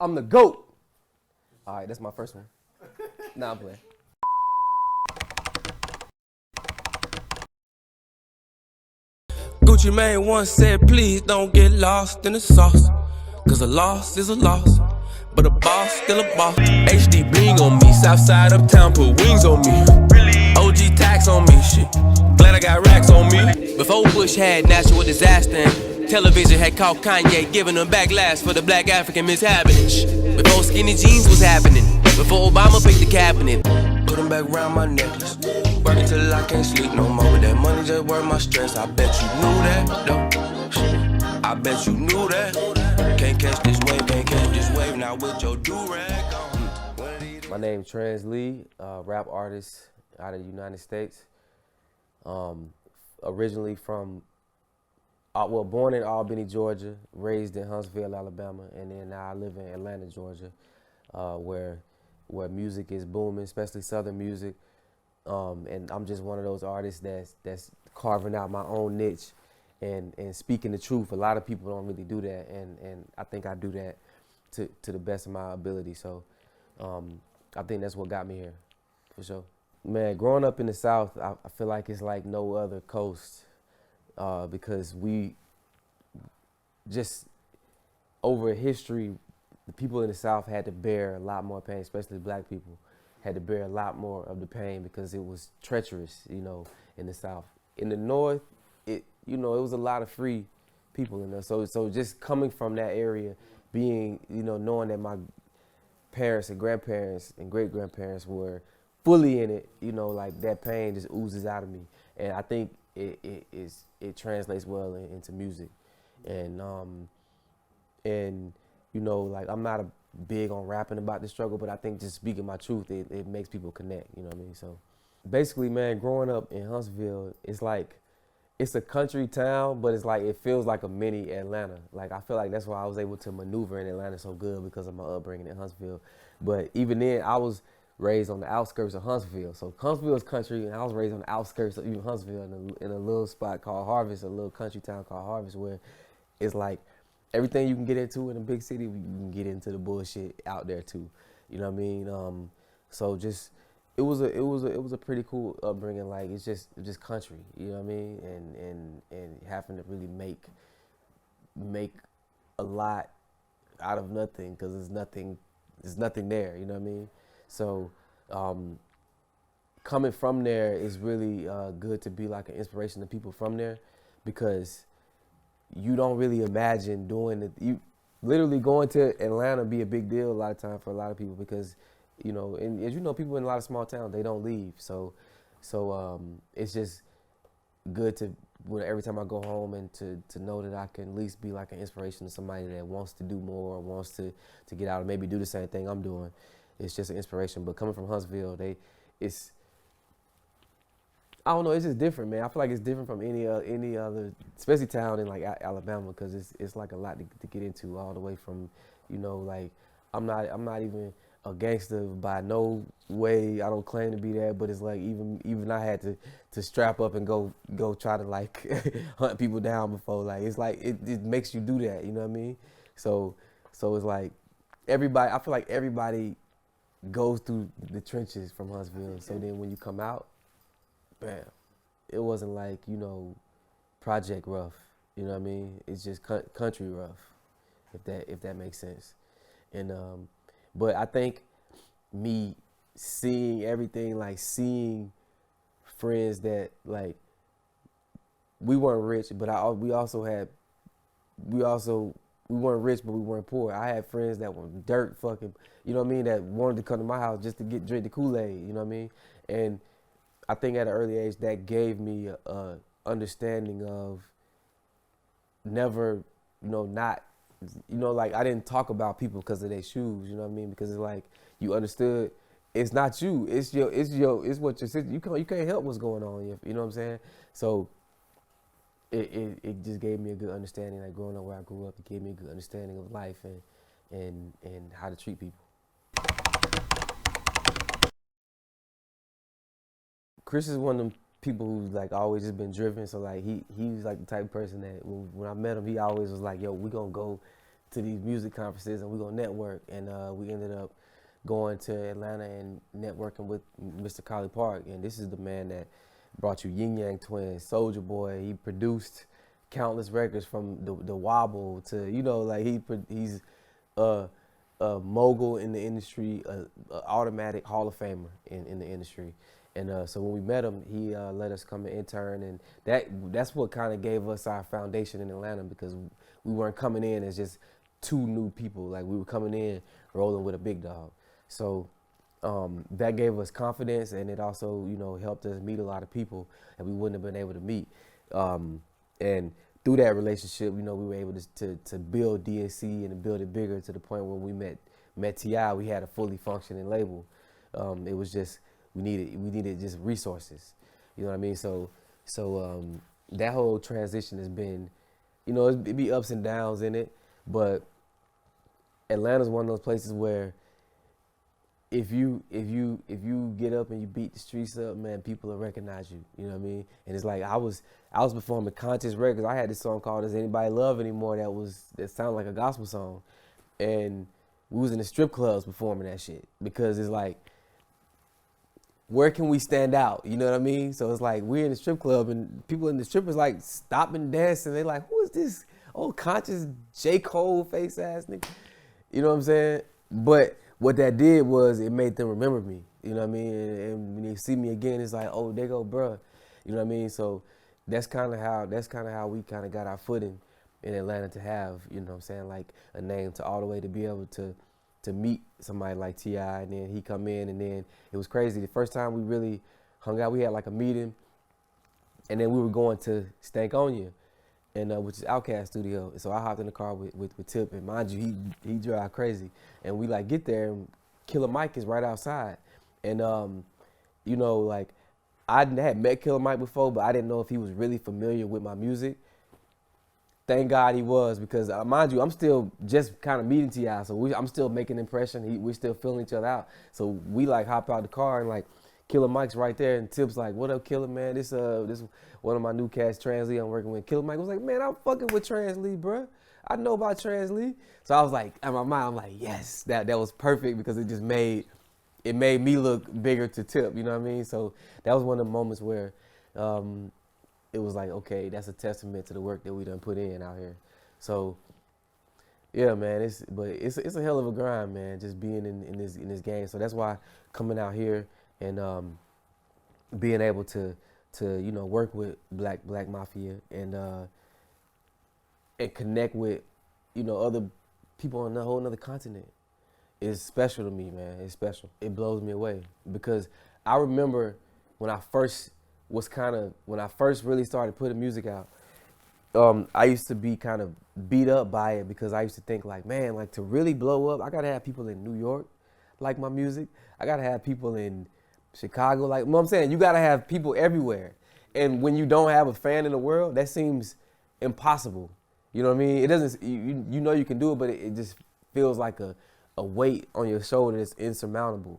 I'm the GOAT. All right, that's my first one. Nah, I'm playing. Gucci Mane once said, please don't get lost in the sauce. Cause a loss is a loss, but a boss still a boss. HD bling on me, Southside uptown put wings on me. OG tax on me, shit. Glad I got racks on me. Before Bush had natural disaster and television had caught Kanye giving them backlash for the black African mishappening. Before skinny jeans was happening, before Obama picked the cabinet. Put them back round my necklace, working till I can't sleep no more. But that money just worth my stress. I bet you knew that, though. I bet you knew that. Can't catch this wave, can't catch this wave. Now with your do-rag on. My name's Translee, rap artist out of the United States. Originally from, born in Albany, Georgia, raised in Huntsville, Alabama, and then now I live in Atlanta, Georgia, where music is booming, especially Southern music. And I'm just one of those artists that's carving out my own niche and speaking the truth. A lot of people don't really do that, and I think I do that to the best of my ability. So I think that's what got me here, for sure. Man, growing up in the South, I feel like it's like no other coast because we just, over history, the people in the South had to bear a lot more pain, especially black people, had to bear a lot more of the pain because it was treacherous, you know, in the South. In the North, it was a lot of free people in there. So just coming from that area, being, knowing that my parents and grandparents and great-grandparents were fully in it, like that pain just oozes out of me. And I think it translates well into music. And like I'm not big on rapping about the struggle, but I think just speaking my truth, it makes people connect, you know what I mean? So basically, man, growing up in Huntsville, it's like, it's a country town, but it's like, it feels like a mini Atlanta. Like, I feel like that's why I was able to maneuver in Atlanta so good, because of my upbringing in Huntsville. But even then, I was raised on the outskirts of Huntsville. So Huntsville is country, and I was raised on the outskirts of even Huntsville in a little spot called Harvest, a little country town called Harvest, where it's like everything you can get into in a big city, you can get into the bullshit out there too. You know what I mean? So just, it was a pretty cool upbringing. Like, it's just country, you know what I mean? And having to really make a lot out of nothing, because there's nothing there, you know what I mean? So coming from there is really good to be like an inspiration to people from there, because you don't really imagine doing it. You literally going to Atlanta be a big deal a lot of time for a lot of people, because, and as you know, people in a lot of small towns, they don't leave. So it's just good to, every time I go home, and to know that I can at least be like an inspiration to somebody that wants to do more, or wants to get out and maybe do the same thing I'm doing. It's just an inspiration. But coming from Huntsville, I don't know, it's just different, man. I feel like it's different from any other, especially town in like Alabama, because it's like a lot to get into, all the way from, like I'm not even a gangster by no way. I don't claim to be that, but it's like even I had to strap up and go try to like hunt people down before. Like, it's like it makes you do that, you know what I mean? So it's like everybody, I feel like everybody goes through the trenches from Huntsville. So then when you come out, bam, it wasn't like, project rough, you know what I mean? It's just country rough, if that makes sense. And but I think me seeing everything, like seeing friends that, like, we weren't rich, but we weren't rich, but we weren't poor. I had friends that were dirt fucking, you know what I mean, that wanted to come to my house just to drink the Kool-Aid, you know what I mean? And I think at an early age that gave me a understanding of never, not, like, I didn't talk about people because of their shoes, you know what I mean? Because it's like, you understood, it's not you, it's what your sister, you can't help what's going on, you know what I'm saying? So it just gave me a good understanding, like growing up where I grew up, it gave me a good understanding of life and how to treat people. Chris is one of them people who's like always just been driven. So like he's like the type of person that when I met him, he always was like, yo, we gonna go to these music conferences and we're gonna network. And we ended up going to Atlanta and networking with Mr. Collie Park. And this is the man that brought you Yin Yang Twins, Soulja Boy. He produced countless records from the Wobble to, you know, like he's a mogul in the industry, a automatic Hall of Famer in the industry. And so when we met him, he let us come and intern, and that's what kind of gave us our foundation in Atlanta, because we weren't coming in as just two new people. Like, we were coming in rolling with a big dog. So that gave us confidence, and it also, you know, helped us meet a lot of people that we wouldn't have been able to meet. And through that relationship, you know, we were able to build DNC and to build it bigger to the point where we met T.I., we had a fully functioning label. It was just, we needed just resources. You know what I mean? So that whole transition has been, you know, it'd be ups and downs in it, but Atlanta's one of those places where if you get up and you beat the streets up, man, people will recognize you. You know what I mean? And it's like I was performing Conscious Records. I had this song called "Does Anybody Love Anymore" that sounded like a gospel song, and we was in the strip clubs performing that shit, because it's like, where can we stand out? You know what I mean? So it's like, we're in the strip club and people in the strip is like stopping dancing. They're like, who is this old Conscious J. Cole face ass nigga? You know what I'm saying? But what that did was it made them remember me. You know what I mean? And when they see me again, it's like, oh, there go bruh. You know what I mean? So that's kind of how we kind of got our footing in Atlanta, to have, you know what I'm saying, like a name, to all the way to be able to meet somebody like T.I., and then he come in, and then it was crazy. The first time we really hung out, we had like a meeting, and then we were going to Stankonia, and which is Outkast studio. So I hopped in the car with Tip, and mind you, he drive crazy, and we like get there, and Killer Mike is right outside, and you know, like, I had met Killer Mike before, but I didn't know if he was really familiar with my music. Thank God he was, because mind you, I'm still just kind of meeting T.I., so I'm still making an impression. We're still feeling each other out. So we like hop out the car, and like Killer Mike's right there, and Tip's like, "What up, Killer, man? This one of my new cats, Translee, I'm working with." Killer Mike was like, "Man, I'm fucking with Translee, bro. I know about Translee." So I was like, in my mind, I'm like, yes, that was perfect, because it just made me look bigger to Tip. You know what I mean? So that was one of the moments where it was like, okay, that's a testament to the work that we done put in out here. So yeah, man, it's a hell of a grind, man, just being in this game. So that's why coming out here and being able to you know, work with Black Mafia and connect with, you know, other people on a whole nother continent is special to me, man. It's special. It blows me away, because I remember when I first really started putting music out, I used to be kind of beat up by it, because I used to think like, man, like, to really blow up, I gotta have people in New York like my music. I gotta have people in Chicago, like, you know what I'm saying? You gotta have people everywhere. And when you don't have a fan in the world, that seems impossible. You know what I mean? It doesn't, you know you can do it, but it just feels like a weight on your shoulder that's insurmountable.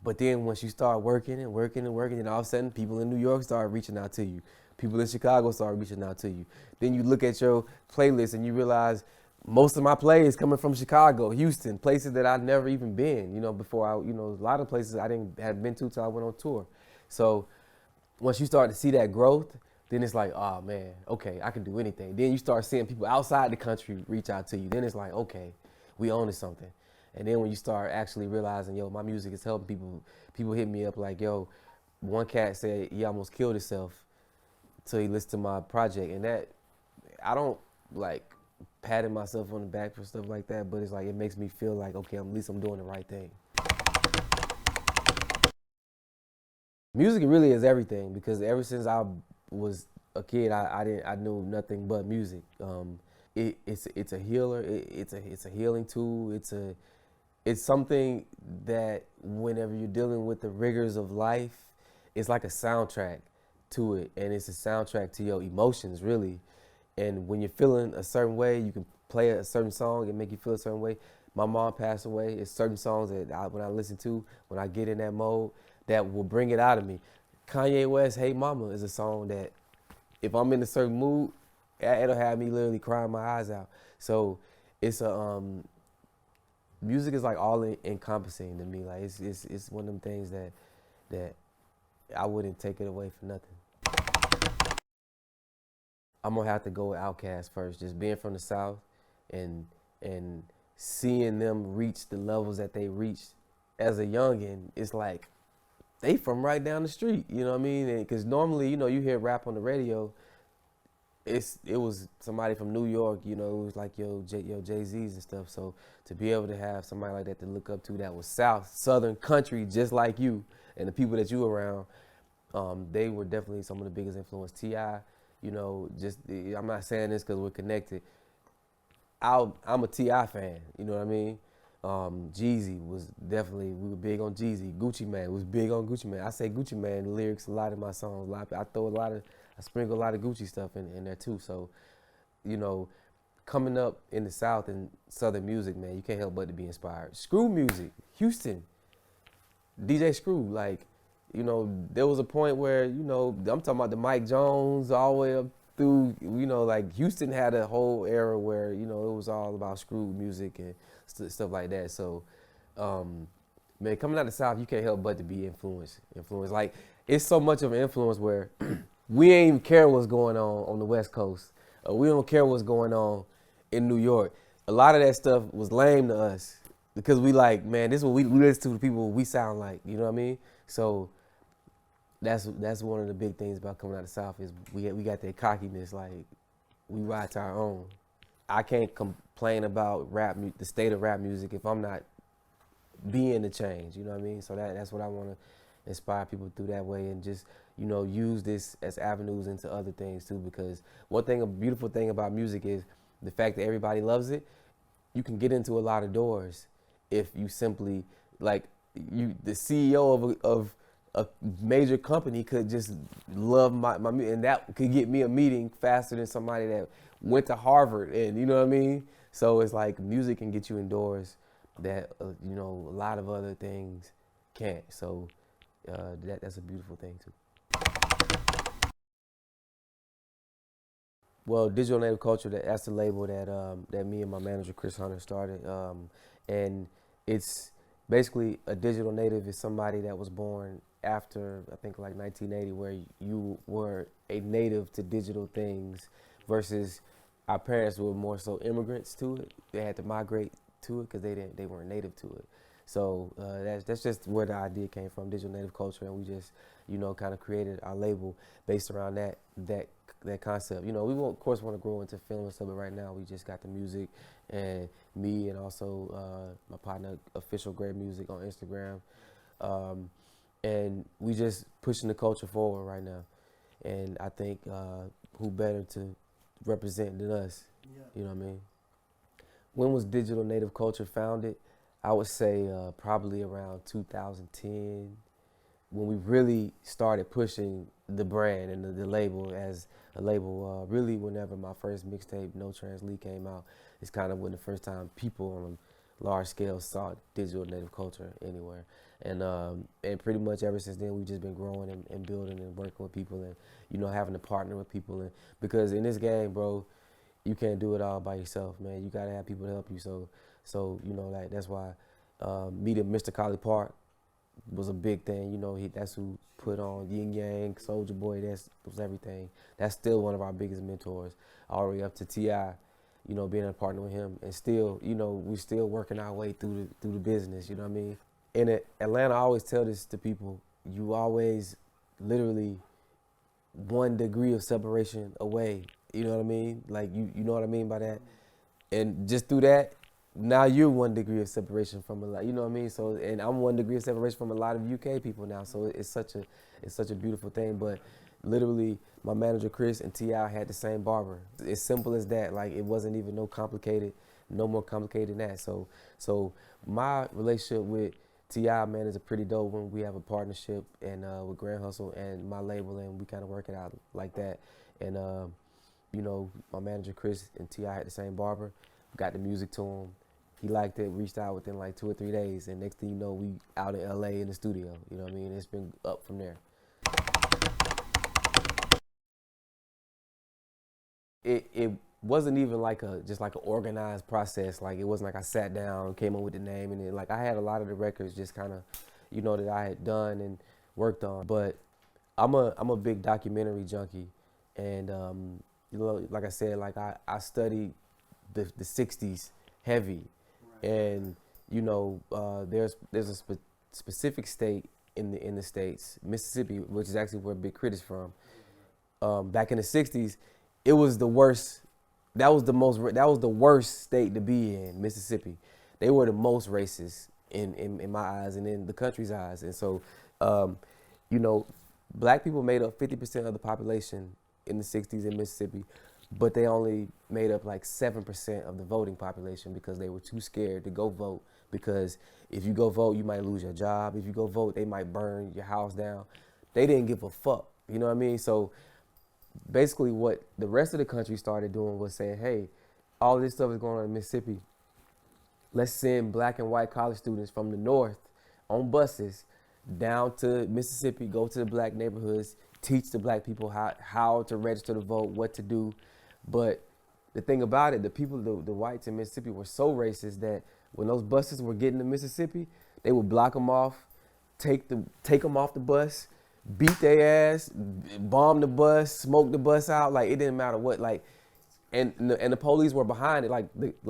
But then once you start working and working and working, and all of a sudden people in New York start reaching out to you. People in Chicago start reaching out to you. Then you look at your playlist and you realize most of my play is coming from Chicago, Houston, places that I've never even been, you know, before a lot of places I hadn't been to till I went on tour. So once you start to see that growth, then it's like, oh man, okay, I can do anything. Then you start seeing people outside the country reach out to you. Then it's like, okay, we own something. And then when you start actually realizing, yo, my music is helping people hit me up like, yo, one cat said he almost killed himself till he listened to my project. And that, I don't like patting myself on the back for stuff like that, but it's like, it makes me feel like, okay, at least I'm doing the right thing. Music really is everything, because ever since I was a kid, I knew nothing but music. It's a healer. It's a healing tool. It's something that whenever you're dealing with the rigors of life, it's like a soundtrack to it, and it's a soundtrack to your emotions, really. And when you're feeling a certain way, you can play a certain song and make you feel a certain way. My mom passed away. It's certain songs that when I listen to, when I get in that mode, that will bring it out of me. Kanye West, "Hey Mama" is a song that if I'm in a certain mood, it'll have me literally crying my eyes out. So it's a music is like all encompassing to me. Like it's one of them things that I wouldn't take it away for nothing. I'm gonna have to go with Outkast first. Just being from the South and and seeing them reach the levels that they reached as a youngin', it's like they from right down the street. You know what I mean? Because normally, you hear rap on the radio. It was somebody from New York. It was like yo Jay-Z's and stuff. So to be able to have somebody like that to look up to that was Southern country just like you and the people that you around, they were definitely some of the biggest influence. T.I., I'm not saying this because we're connected. I'm a T.I. fan, you know what I mean? Jeezy was definitely, we were big on Jeezy. Gucci Mane was big on Gucci Mane. I say Gucci Mane, the lyrics, a lot of my songs. I sprinkle a lot of Gucci stuff in there too. So, coming up in the South and Southern music, man, you can't help but to be inspired. Screw music, Houston, DJ Screw, there was a point where, I'm talking about the Mike Jones all the way up through, like Houston had a whole era where, it was all about Screw music and stuff like that. So, man, coming out of the South, you can't help but to be influenced. Like, it's so much of an influence where we ain't even care what's going on the West Coast. We don't care what's going on in New York. A lot of that stuff was lame to us because we like, man, this is what we listen to the people we sound like, you know what I mean? So that's one of the big things about coming out of the South is we got that cockiness, like we ride to our own. I can't complain about the state of rap music if I'm not being the change, you know what I mean? So that's what I want to inspire people through that way and just, use this as avenues into other things too, because a beautiful thing about music is the fact that everybody loves it. You can get into a lot of doors if you simply, the CEO of a major company could just love my music, and that could get me a meeting faster than somebody that went to Harvard, and you know what I mean? So it's like music can get you indoors that, a lot of other things can't. So that's a beautiful thing too. Well, Digital Native Culture, that's the label that me and my manager, Chris Hunter, started. And it's basically a digital native is somebody that was born after, I think, like 1980, where you were a native to digital things versus our parents were more so immigrants to it. They had to migrate to it because they weren't native to it. So that's just where the idea came from, Digital Native Culture, and we just, kind of created our label based around that concept. We of course want to grow into film and stuff, but right now we just got the music and me and also my partner, Official Great Music on Instagram. And we just pushing the culture forward right now. And I think who better to represent than us, you know what I mean? When was Digital Native Culture founded? I would say probably around 2010, when we really started pushing the brand and the label as a label. Really, whenever my first mixtape, No Translee, came out, it's kind of when the first time people on a large scale saw Digital Native Culture anywhere. And pretty much ever since then, we've just been growing and building and working with people and, having to partner with people. And because in this game, bro, you can't do it all by yourself, man. You got to have people to help you. So that's why meeting Mr. Collie Park was a big thing. That's who put on Yin Yang, Soulja Boy. That was everything. That's still one of our biggest mentors, all the way up to T.I., being a partner with him. And still, we're still working our way through the business, you know what I mean? In Atlanta, I always tell this to people, you always literally 1 degree of separation away, you know what I mean? Like, you know what I mean by that? And just through that, now you're 1 degree of separation from a lot, you know what I mean? So, and I'm 1 degree of separation from a lot of UK people now. So it's such a beautiful thing. But literally, my manager Chris and T.I. had the same barber. As simple as that. Like, it wasn't even no more complicated than that. So my relationship with T.I., man, is a pretty dope one. We have a partnership and with Grand Hustle and my label, and we kind of work it out like that. And my manager Chris and T.I. had the same barber. Got the music to him. He liked it, reached out within like 2 or 3 days, and next thing you know, we out in LA in the studio. You know what I mean? It's been up from there. It wasn't even like just like an organized process. Like it wasn't like I sat down, came up with the name, and then like I had a lot of the records just kind of, that I had done and worked on. But I'm a big documentary junkie, and like I said, like I studied the '60s heavy, and there's a specific state in the states, Mississippi, which is actually where Big Crit is from. Back in the '60s, it was the worst. That was the worst state to be in, Mississippi. They were the most racist in my eyes and in the country's eyes. And so, black people made up 50% of the population in the '60s in Mississippi, but they only made up like 7% of the voting population because they were too scared to go vote. Because if you go vote, you might lose your job. If you go vote, they might burn your house down. They didn't give a fuck. You know what I mean? So basically what the rest of the country started doing was saying, hey, all this stuff is going on in Mississippi. Let's send black and white college students from the north on buses down to Mississippi, go to the black neighborhoods, teach the black people how to register to vote, what to do. But the thing about it, the whites in Mississippi were so racist that when those buses were getting to Mississippi, they would block them off, take them off the bus, beat their ass, bomb the bus, smoke the bus out. Like it didn't matter what. Like, and the police were behind it. Like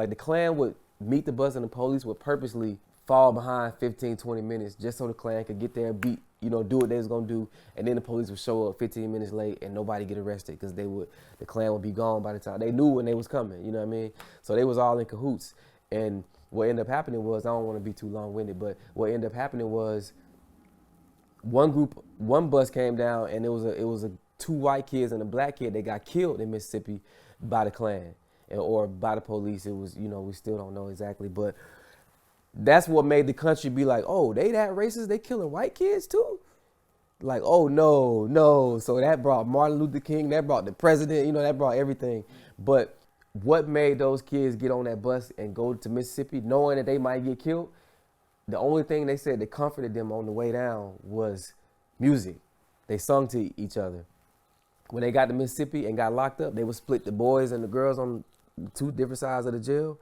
the Klan would meet the bus, and the police would purposely fall behind 15, 20 minutes just so the Klan could get there, do what they was gonna do, and then the police would show up 15 minutes late and nobody get arrested because the Klan would be gone by the time. They knew when they was coming, you know what I mean? So they was all in cahoots. And what ended up happening was, I don't want to be too long-winded, but what ended up happening was one bus came down, and it was a 2 white kids and a black kid. They got killed in Mississippi by the Klan or by the police. It was, we still don't know exactly, but that's what made the country be like, oh, they that racist? They killing white kids too? Like, oh no. So that brought Martin Luther King, that brought the president, that brought everything. But what made those kids get on that bus and go to Mississippi knowing that they might get killed? The only thing they said that comforted them on the way down was music. They sung to each other. When they got to Mississippi and got locked up, they would split the boys and the girls on 2 different sides of the jail.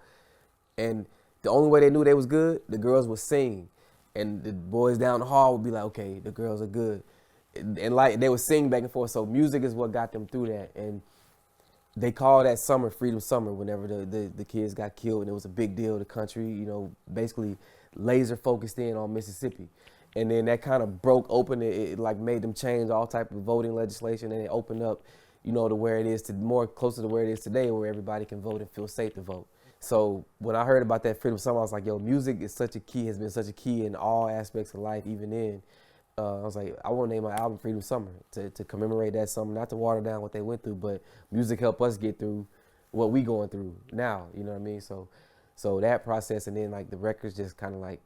And the only way they knew they was good, the girls would sing. And the boys down the hall would be like, okay, the girls are good. And like they would sing back and forth. So music is what got them through that. And they called that summer Freedom Summer whenever the kids got killed, and it was a big deal. The country, basically laser focused in on Mississippi. And then that kind of broke open, it like made them change all type of voting legislation, and it opened up, to where it is more closer to where it is today, where everybody can vote and feel safe to vote. So when I heard about that Freedom Summer, I was like, yo, music is has been such a key in all aspects of life, even in. I was like, I want to name my album Freedom Summer to commemorate that summer, not to water down what they went through, but music helped us get through what we going through now, you know what I mean? So that process, and then like the records just kind of like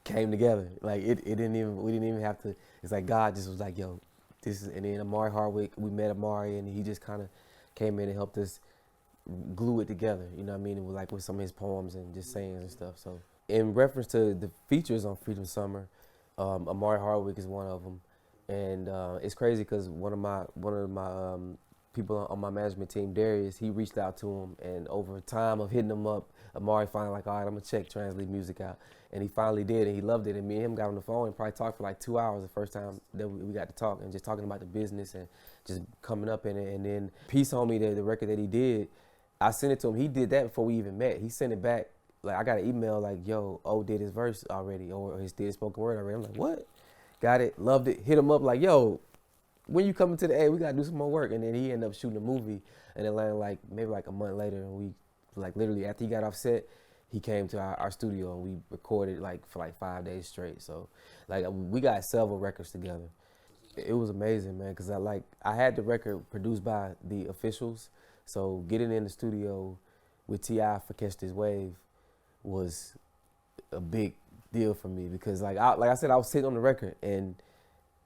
came together. Like we didn't even have to, it's like God just was like, yo, this is, and then Amari Hardwick, we met Amari, and he just kind of came in and helped us glue it together, you know what I mean? It was like with some of his poems and just sayings and stuff. So in reference to the features on Freedom Summer, Amari Hardwick is one of them, and it's crazy because one of my people on my management team, Darius, he reached out to him, and over time of hitting him up, Amari finally like, all right, I'm gonna check Translee music out, and he finally did, and he loved it, and me and him got on the phone and probably talked for like 2 hours the first time that we got to talk, and just talking about the business and just coming up in it. And then Peace Homie, the record that he did, I sent it to him. He did that before we even met. He sent it back. Like, I got an email like, yo, O did his verse already, or his did spoken word already. I'm like, what? Got it, loved it, hit him up like, yo, when you coming to the A, we gotta do some more work. And then he ended up shooting a movie in Atlanta like maybe like a month later, and we like literally after he got off set, he came to our studio and we recorded like for like 5 days straight. So like we got several records together. It was amazing, man, because I had the record produced by the Officials. So getting in the studio with T.I. for Catch This Wave was a big deal for me, because like I said, I was sitting on the record and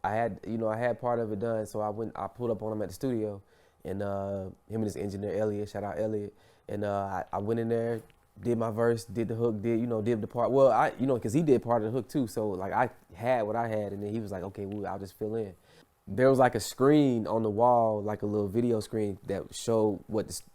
I had part of it done. So I pulled up on him at the studio, and him and his engineer Elliot, shout out Elliot, and I went in there, did my verse, did the hook, did the part. Well, because he did part of the hook too. So like I had what I had, and then he was like, okay, well, I'll just fill in. there was like a screen on the wall, like a little video screen that showed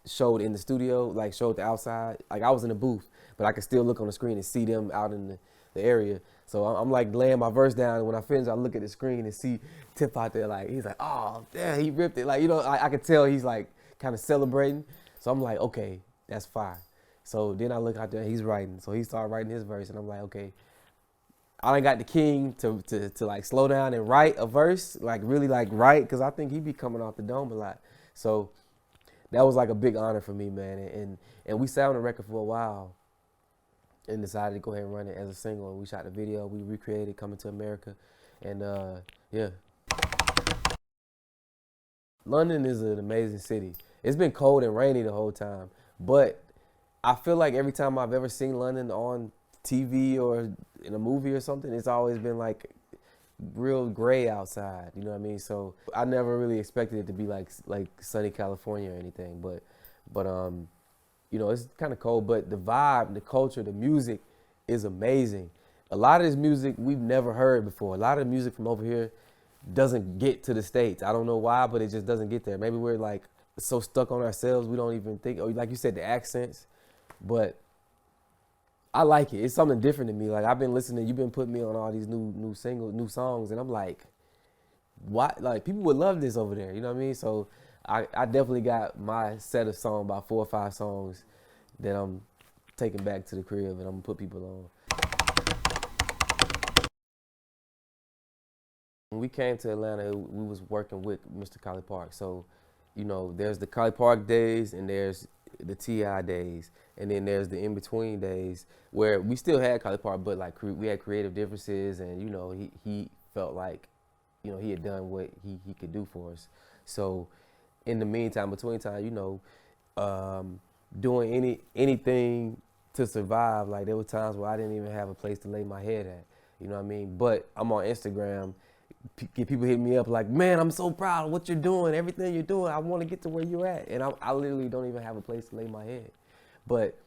showed in the studio, like showed the outside. Like I was in the booth, but I could still look on the screen and see them out in the area. So I'm like laying my verse down, and when I finish, I look at the screen and see Tip out there. Like he's like, oh, damn, he ripped it. Like I could tell he's like kind of celebrating. So I'm like, okay, that's fire. So then I look out there, and he's writing. So he started writing his verse, and I'm like, okay. I done got the king to like slow down and write a verse, like really like write, because I think he be coming off the dome a lot. So that was like a big honor for me, man. And we sat on the record for a while and decided to go ahead and run it as a single. And we shot the video, we recreated Coming to America. And yeah. London is an amazing city. It's been cold and rainy the whole time, but I feel like every time I've ever seen London on TV or in a movie or something, it's always been like real gray outside, you know what I mean? So I never really expected it to be like sunny California or anything, but you know, it's kind of cold, but the vibe, the culture, the music is amazing. A lot of this music we've never heard before. A lot of the music from over here doesn't get to the States. I don't know why, but it just doesn't get there. Maybe we're like so stuck on ourselves we don't even think, or like you said, the accents, but I like it. It's something different to me. Like I've been listening, you've been putting me on all these new singles, new songs, and I'm like, what? Like people would love this over there. You know what I mean? So I definitely got my set of songs, about 4 or 5 songs that I'm taking back to the crib and I'm gonna put people on. When we came to Atlanta, we was working with Mr. Collie Park. So, you know, there's the Collie Park days and there's the T.I. days, and then there's the in-between days where we still had Collie Park, but like we had creative differences, and you know, he felt like, you know, he had done what he could do for us. So in the meantime, between time, you know, doing anything to survive, like there were times where I didn't even have a place to lay my head at, you know what I mean? But I'm on Instagram, people hit me up like, man, I'm so proud of what you're doing, everything you're doing. I want to get to where you're at. And I literally don't even have a place to lay my head. But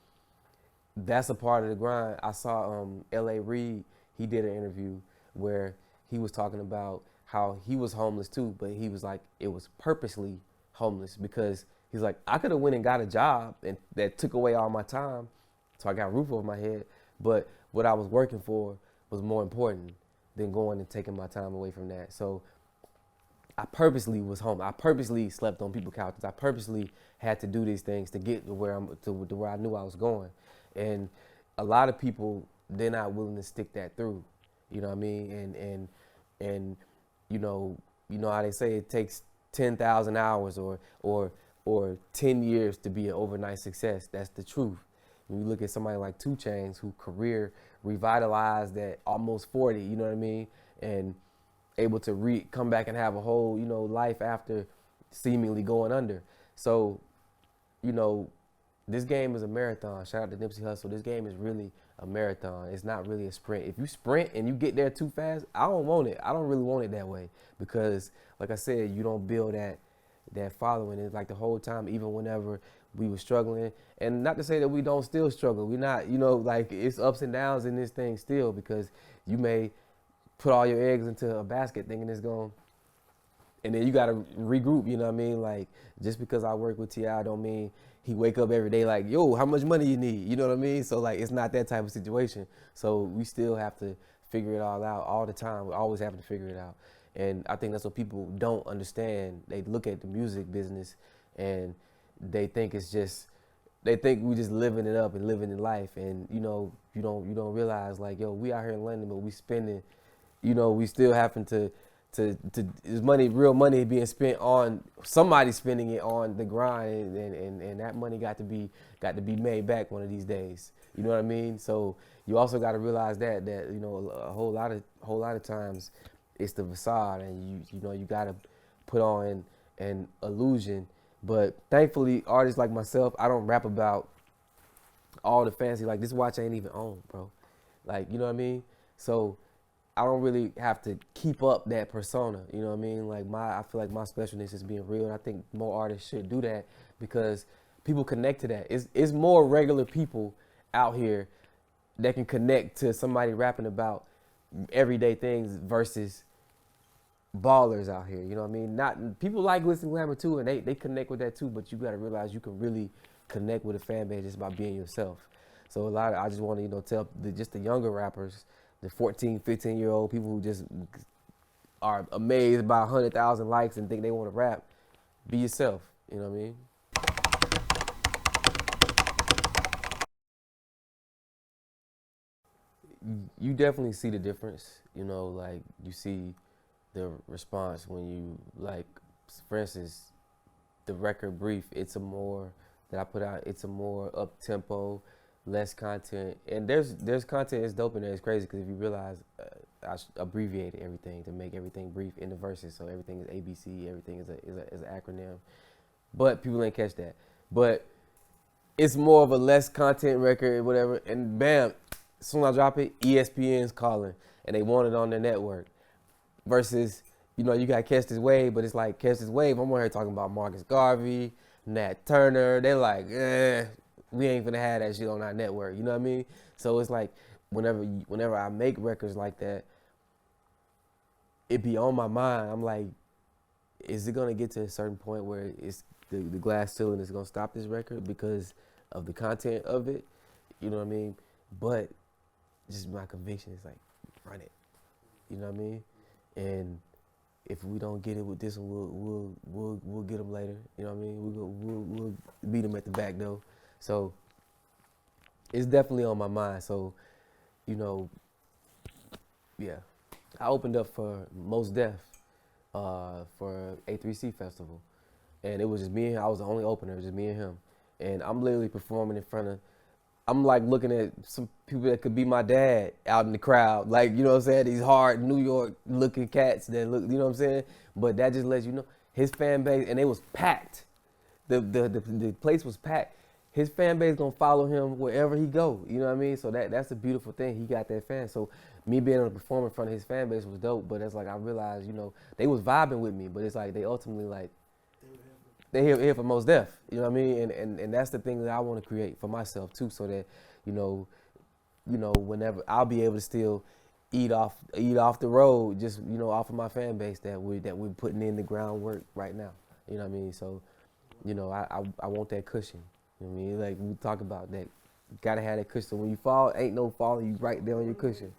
that's a part of the grind. I saw L.A. Reid, he did an interview where he was talking about how he was homeless too, but he was like, it was purposely homeless because he's like, I could have went and got a job and that took away all my time, so I got a roof over my head, but what I was working for was more important than going and taking my time away from that. So I purposely was home. I purposely slept on people's couches. I purposely had to do these things to get to where I knew I was going. And a lot of people, they're not willing to stick that through. You know what I mean? And you know how they say it takes 10,000 hours or 10 years to be an overnight success. That's the truth. When you look at somebody like 2 Chainz, whose career revitalized at almost 40, you know what I mean? And able to come back and have a whole, you know, life after seemingly going under. So, you know, this game is a marathon. Shout out to Nipsey Hussle. This game is really a marathon. It's not really a sprint. If you sprint and you get there too fast, I don't want it. I don't really want it that way because, like I said, you don't build that following. It's like the whole time, even whenever we were struggling, and not to say that we don't still struggle. We're not, you know, like it's ups and downs in this thing still, because you may put all your eggs into a basket thinking it's going, and then you got to regroup, you know what I mean? Like, just because I work with T.I. don't mean he wake up every day like, yo, how much money you need? You know what I mean? So like, it's not that type of situation. So we still have to figure it all out all the time. We always have to figure it out. And I think that's what people don't understand. They look at the music business and they think it's just, they think we just living it up and living in life. And you know, you don't realize like, yo, we out here in London, but we spending, you know, we still having to there's money, real money being spent on somebody spending it on the grind, and that money got to be made back one of these days. You know what I mean? So you also got to realize that you know, a whole lot of times it's the facade, and you know you got to put on an illusion. But thankfully, artists like myself, I don't rap about all the fancy, like this watch ain't even on, bro. Like, you know what I mean? So I don't really have to keep up that persona, you know what I mean? Like I feel like my specialness is being real, and I think more artists should do that because people connect to that. It's more regular people out here that can connect to somebody rapping about everyday things versus ballers out here. You know what I mean? Not people like glitz and glamour too, and they connect with that too. But you got to realize you can really connect with a fan base just by being yourself. So I just want to tell just the younger rappers, the 14, 15-year-old people who just are amazed by 100,000 likes and think they want to rap. Be yourself. You know what I mean? You definitely see the difference. Like you see the response when you like, for instance, the record Brief. It's a more that I put out. It's a more up tempo, less content, and there's content that's dope in there. It's crazy because if you realize I abbreviated everything to make everything brief in the verses, so everything is ABC. Everything is an acronym, but people ain't catch that. But it's more of a less content record, whatever, and bam, as soon as I drop it, ESPN's calling and they want it on their network. Versus, you got Catch This Wave, but it's like Catch This Wave. I'm over here talking about Marcus Garvey, Nat Turner. They're like, we ain't gonna have that shit on our network. You know what I mean? So it's like whenever I make records like that, it be on my mind. I'm like, is it gonna get to a certain point where it's the glass ceiling is gonna stop this record because of the content of it? You know what I mean? But just my conviction is like, run it. You know what I mean? And if we don't get it with this one, we'll get them later. You know what I mean? We'll beat them at the back though. So it's definitely on my mind. So, yeah. I opened up for Most Def for A3C Festival. And it was just me and him. I was the only opener, it was just me and him. And I'm literally performing in front of, I'm like looking at some people that could be my dad out in the crowd. Like, you know what I'm saying? These hard New York looking cats that look, you know what I'm saying? But that just lets you know his fan base, and it was packed. The place was packed. His fan base gonna follow him wherever he go. You know what I mean? So that's a beautiful thing. He got that fan. So me being able to perform in front of his fan base was dope. But it's like I realized, they was vibing with me, but it's like they ultimately like they here for Most Def. You know what I mean? And that's the thing that I want to create for myself too, so that whenever I'll be able to still eat off the road, just off of my fan base that we're putting in the groundwork right now. You know what I mean? So I want that cushion. You know what I mean? Like we talk about that. You gotta have that cushion. So when you fall, ain't no falling. You right there on your cushion.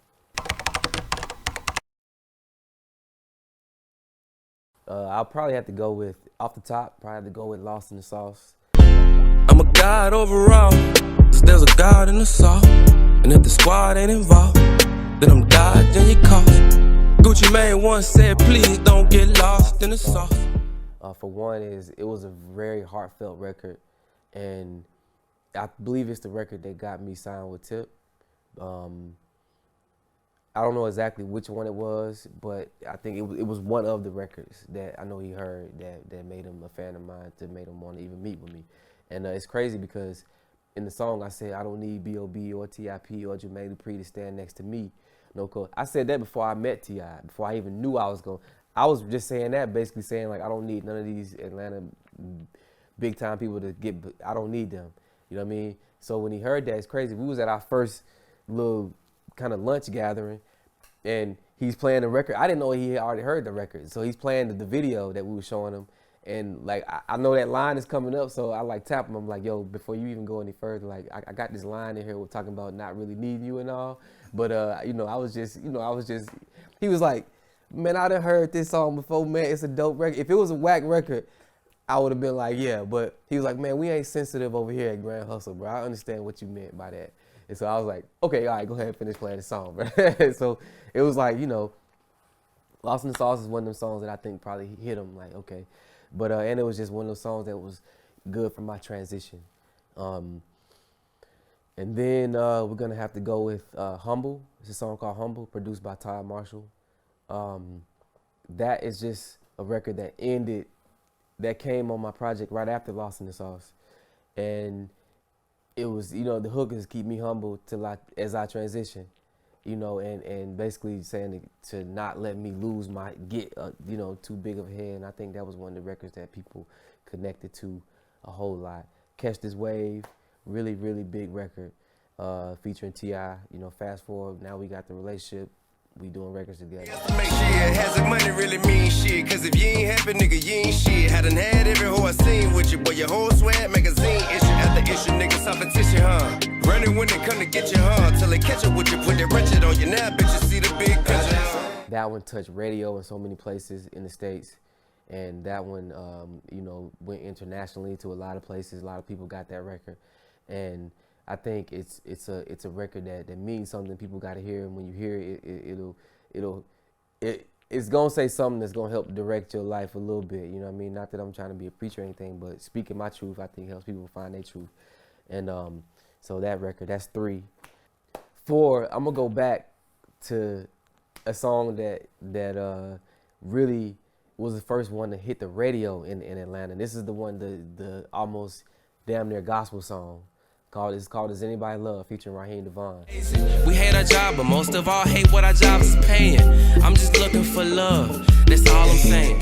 I'll probably have to go with, off the top, probably have to go with Lost in the Sauce. I'm a god overall, cause there's a god in the sauce. And if the squad ain't involved, then I'm dodging your calls. Gucci Mane once said, please don't get lost in the sauce. For one, it was a very heartfelt record, and I believe it's the record that got me signed with Tip. I don't know exactly which one it was, but I think it was one of the records that I know he heard that made him a fan of mine, that made him want to even meet with me. And it's crazy because in the song I said, I don't need B.O.B. or T.I.P. or Jermaine Dupri to stand next to me. No code. I said that before I met T.I., before I even knew I was going. I was just saying that, basically saying like, I don't need none of these Atlanta big time people to get, I don't need them. You know what I mean? So when he heard that, it's crazy. We was at our first little kind of lunch gathering, and he's playing the record. I didn't know he had already heard the record. So he's playing the video that we were showing him. And like, I know that line is coming up, so I like tap him. I'm like, yo, before you even go any further, like I got this line in here we're talking about not really needing you and all. But I was just, he was like, man, I done heard this song before, man. It's a dope record. If it was a whack record, I would have been like, yeah. But he was like, man, we ain't sensitive over here at Grand Hustle, bro. I understand what you meant by that. And so I was like, okay, all right, go ahead and finish playing the song, bro. So it was like, Lost in the Sauce is one of them songs that I think probably hit him like, okay. But, and it was just one of those songs that was good for my transition. And then we're gonna have to go with Humble. It's a song called Humble, produced by Todd Marshall. That is just a record that came on my project right after Lost in the Sauce. And it was, the hook is keep me humble as I transition, and basically saying to not let me get too big of a head. And I think that was one of the records that people connected to a whole lot. Catch This Wave, really, really big record, featuring T.I. Fast forward, now we got the relationship we doing records together. Make sure hazard money really mean shit. Cause if you ain't happy, nigga, you ain't shit. Hadn't had every hoe I seen with you, but your whole swag magazine issue after issue, niggas competition, huh? Running when they come to get you, huh? Till they catch up with you, put that wretched on you. Now, bitch, you see the big picture, huh? That one touched radio in so many places in the States. And that one, you know, went internationally to a lot of places. A lot of people got that record. And I think it's a record that means something. People got to hear, and when you hear it, it's gonna say something that's gonna help direct your life a little bit. You know what I mean? Not that I'm trying to be a preacher or anything, but speaking my truth, I think helps people find their truth. And so that record, that's 3. 4, I'm gonna go back to a song that really was the first one to hit the radio in Atlanta. This is the one, the almost damn near gospel song. It's called Does Anybody Love, featuring Raheem Devon. We hate our job, but most of all hate what our job is paying. I'm just looking for love, that's all I'm saying.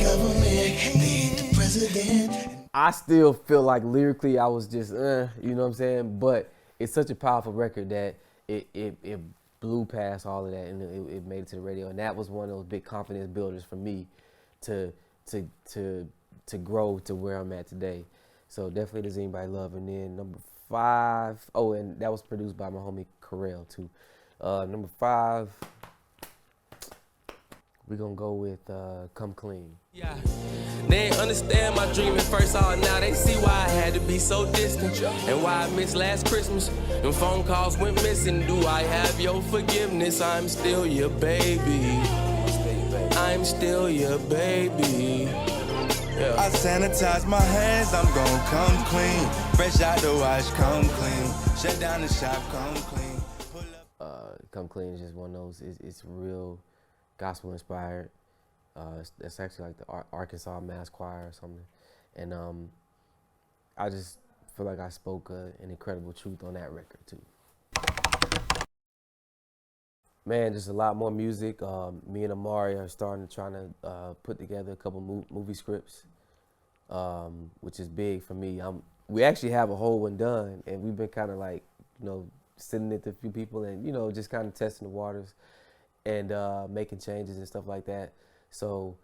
I still feel like lyrically I was just, you know what I'm saying? But it's such a powerful record that it blew past all of that, and it made it to the radio. And that was one of those big confidence builders for me to grow to where I'm at today. So definitely Does Anybody Love. And then number 5, oh, and that was produced by my homie Carell too. Number 5, we're gonna go with Come Clean. Yeah, they ain't understand my dream at first, all now they see why I had to be so distant and why I missed last Christmas and phone calls went missing. Do I have your forgiveness? I'm still your baby. I'm still your baby. Yeah. I sanitize my hands, I'm gon' come clean. Fresh out the wash, come clean. Shut down the shop, come clean. Come Clean is just one of those, it's real gospel inspired. It's actually like the Arkansas Mass Choir or something. And I just feel like I spoke an incredible truth on that record too. Man, just a lot more music. Me and Amari are trying to put together a couple movie scripts, which is big for me. We actually have a whole one done, and we've been kind of like, you know, sending it to a few people and, you know, just kind of testing the waters and making changes and stuff like that. So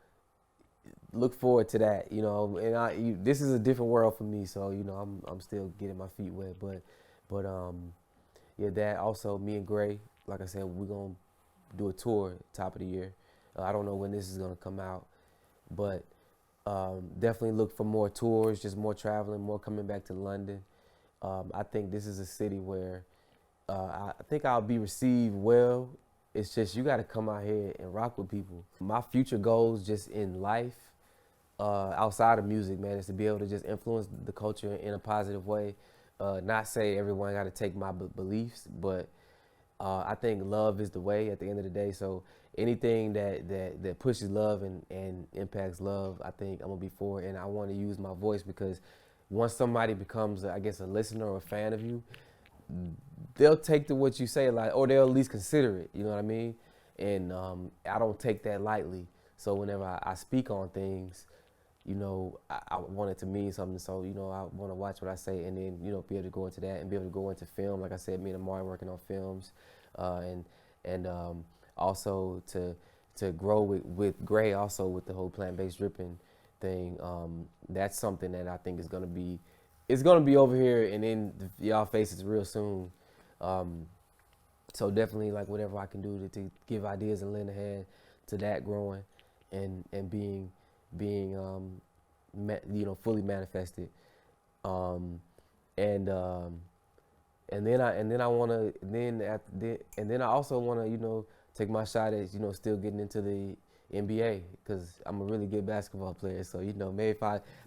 look forward to that, you know. And this is a different world for me, so, you know, I'm still getting my feet wet. But yeah, that also, me and Gray, like I said, we're gonna do a tour top of the year. I don't know when this is gonna come out, but definitely look for more tours, just more traveling, more coming back to London. I think this is a city where I think I'll be received well. It's just you got to come out here and rock with people. My future goals just in life, outside of music, man, is to be able to just influence the culture in a positive way. Not say everyone got to take my beliefs, but I think love is the way at the end of the day. So anything that pushes love and impacts love, I think I'm gonna be for it. And I want to use my voice because once somebody becomes, I guess, a listener or a fan of you, they'll take to what you say, like, or they'll at least consider it. You know what I mean? And I don't take that lightly. So whenever I speak on things, you know, I want it to mean something. So, you know, I want to watch what I say and then, you know, be able to go into that and be able to go into film. Like I said, me and Amari working on films, and also to grow with Gray, also with the whole plant-based dripping thing. That's something that I think is gonna be, it's gonna be over here and in y'all faces real soon. So definitely, like, whatever I can do to give ideas and lend a hand to that growing and being you know, fully manifested. And then I also want to, you know, take my shot at, you know, still getting into the NBA, because I'm a really good basketball player. So, you know, maybe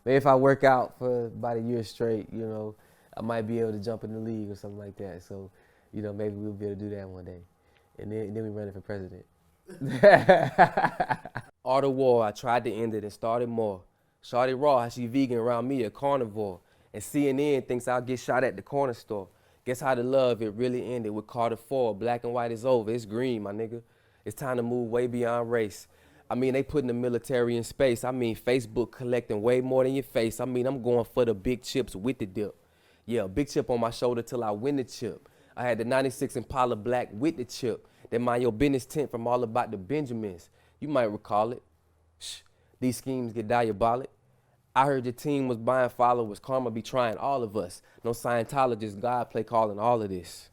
if I work out for about a year straight, you know, I might be able to jump in the league or something like that. So, you know, maybe we'll be able to do that one day. And then we run it for president. Art of War, I tried to end it and started more. Shawty Raw, how she vegan around me, a carnivore. And CNN thinks I'll get shot at the corner store. Guess how the love, it really ended with Carter 4. Black and white is over, it's green, my nigga. It's time to move way beyond race. I mean, they putting the military in space. I mean, Facebook collecting way more than your face. I mean, I'm going for the big chips with the dip. Yeah, big chip on my shoulder till I win the chip. I had the 96 Impala black with the chip. That mind your business tent from All About the Benjamins. You might recall it. Shh, these schemes get diabolic. I heard your team was buying followers. Karma be trying all of us. No Scientologist, God play calling all of this.